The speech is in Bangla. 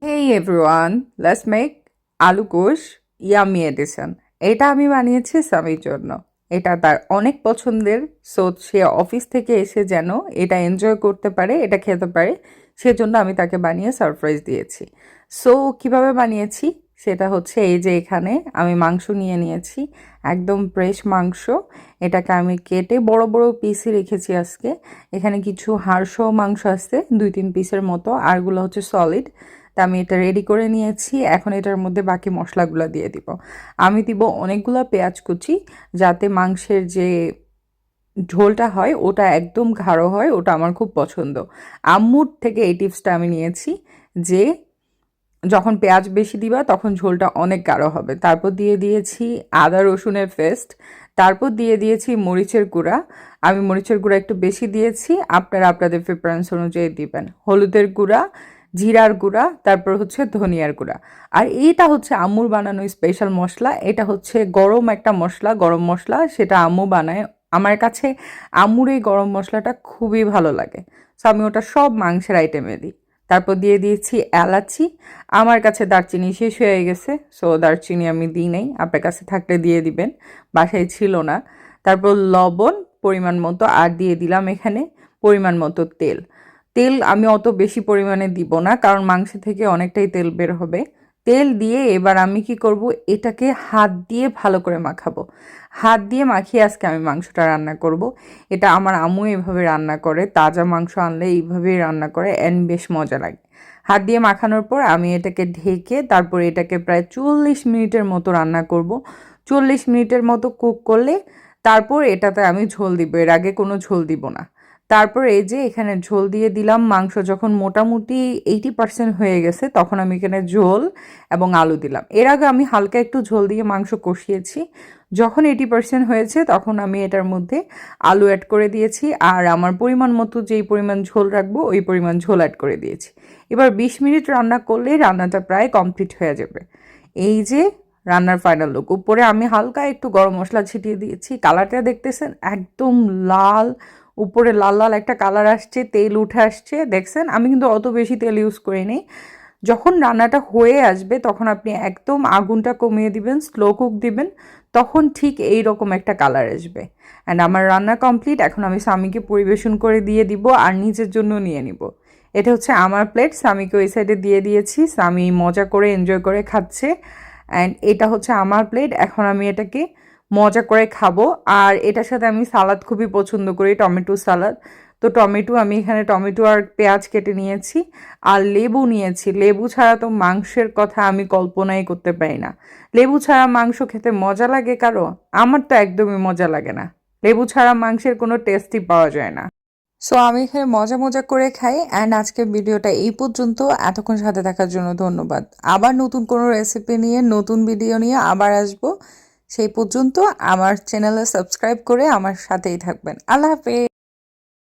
Hey everyone, let's make আলু কোষ ইয়ামি এডিশন। এটা আমি বানিয়েছি সামির জন্য। এটা তার অনেক পছন্দের, সো সে অফিস থেকে এসে যেন এটা এনজয় করতে পারে, এটা খেতে পারে, সেজন্য আমি তাকে বানিয়ে সারপ্রাইজ দিয়েছি। সো কিভাবে বানিয়েছি সেটা হচ্ছে এই যে এখানে আমি মাংস নিয়ে নিয়েছি, একদম ফ্রেশ মাংস। এটাকে আমি কেটে বড় বড় পিসে রেখেছি আজকে। এখানে কিছু হাড়সহ মাংস আছে 2-3 পিসের মতো, আরগুলো হচ্ছে সলিড। তা আমি এটা রেডি করে নিয়েছি। এখন এটার মধ্যে বাকি মশলাগুলো দিয়ে দিব। আমি দিব অনেকগুলো পেঁয়াজ কুচি, যাতে মাংসের যে ঝোলটা হয় ওটা একদম গাঢ় হয়, ওটা আমার খুব পছন্দ। আম্মুর থেকে এই টিপসটা আমি নিয়েছি যে যখন পেঁয়াজ বেশি দিবা তখন ঝোলটা অনেক গাঢ় হবে। তারপর দিয়ে দিয়েছি আদা রসুনের পেস্ট, তারপর দিয়ে দিয়েছি মরিচের গুঁড়া। আমি মরিচের গুঁড়া একটু বেশি দিয়েছি, আপনারা আপনাদের প্রেফারেন্স অনুযায়ী দিবেন। হলুদের গুঁড়া, জিরার গুঁড়া, তারপর হচ্ছে ধনিয়ার গুঁড়া। আর এইটা হচ্ছে আম্মুর বানানো স্পেশাল মশলা। এটা হচ্ছে গরম একটা মশলা, গরম মশলা, সেটা আম্মু বানায়। আমার কাছে আম্মুর এই গরম মশলাটা খুবই ভালো লাগে, সো আমি ওটা সব মাংসের আইটেমে দিই। তারপর দিয়ে দিয়েছি এলাচি। আমার কাছে দারচিনি শেষ হয়ে গেছে, সো দারচিনি আমি দিই নাই, আপনার কাছে থাকলে দিয়ে দিবেন, বাসায় ছিল না। তারপর লবণ পরিমাণ মতো, আর দিয়ে দিলাম এখানে পরিমাণ মতো তেল। তেল আমি অত বেশি পরিমাণে দিব না, কারণ মাংস থেকে অনেকটাই তেল বের হবে। তেল দিয়ে এবার আমি কি করব, এটাকে হাত দিয়ে ভালো করে মাখাবো। হাত দিয়ে মাখিয়ে আজকে আমি মাংসটা রান্না করব। এটা আমার আম্মু এভাবে রান্না করে, তাজা মাংস আনলে এইভাবেই রান্না করে, এন্ড বেশ মজা লাগে। হাত দিয়ে মাখানোর পর আমি এটাকে ঢেকে তারপর এটাকে প্রায় 40 মিনিটের মতো রান্না করব। 40 মিনিটের মতো কুক করলে তারপর এটাতে আমি ঝোল দিব, এর আগে কোনো ঝোল দিব না। তারপর এই যে এখানে ঝোল দিয়ে দিলাম। মাংস যখন মোটামুটি 80% হয়ে গেছে তখন আমি এখানে ঝোল এবং আলু দিলাম। এর আগে আমি হালকা একটু ঝোল দিয়ে মাংস কষিয়েছি। যখন 80% হয়েছে তখন আমি এটার মধ্যে আলু অ্যাড করে দিয়েছি, আর আমার পরিমাণ মতো যেই পরিমাণ ঝোল রাখবো ওই পরিমাণ ঝোল অ্যাড করে দিয়েছি। এবার 20 মিনিট রান্না করলেই রান্নাটা প্রায় কমপ্লিট হয়ে যাবে। এই যে রান্নার ফাইনাল লুক। উপরে আমি হালকা একটু গরম মশলা ছিটিয়ে দিয়েছি। কালারটা দেখতেছেন একদম লাল, উপরে লাল লাল একটা কালার আসছে, তেল উঠে আসছে, দেখছেন? আমি কিন্তু অত বেশি তেল ইউজ করিনি। যখন রান্নাটা হয়ে আসবে তখন আপনি একদম আগুনটা কমিয়ে দিবেন, স্লো কুক দিবেন, তখন ঠিক এই রকম একটা কালার আসবে। অ্যান্ড আমার রান্না কমপ্লিট। এখন আমি স্বামীকে পরিবেশন করে দিয়ে দিব আর নিজের জন্য নিয়ে নিব। এটা হচ্ছে আমার প্লেট, স্বামীকে ওই সাইডে দিয়ে দিয়েছি, স্বামী মজা করে এনজয় করে খাচ্ছে। অ্যান্ড এটা হচ্ছে আমার প্লেট, এখন আমি এটাকে মজা করে খাবো। আর এটার সাথে আমি সালাদ খুবই পছন্দ করি, টমেটো সালাদ। তো টমেটো আমি এখানে টমেটো আর পেঁয়াজ কেটে নিয়েছি, আর লেবু নিয়েছি। লেবু ছাড়া তো মাংসের কথা আমি কল্পনাই করতে পারি না। লেবু ছাড়া মাংস খেতে মজা লাগে কারো? আমার তো একদমই মজা লাগে না। লেবু ছাড়া মাংসের কোনো টেস্টই পাওয়া যায় না। সো আমি এখানে মজা মজা করে খাই। অ্যান্ড আজকের ভিডিওটা এই পর্যন্ত। এতক্ষণ সাথে থাকার জন্য ধন্যবাদ। আবার নতুন কোনো রেসিপি নিয়ে, নতুন ভিডিও নিয়ে আবার আসবো। সেই পর্যন্ত আমার চ্যানেলে সাবস্ক্রাইব করে আমার সাথেই থাকবেন। আল্লাহ হাফেজ।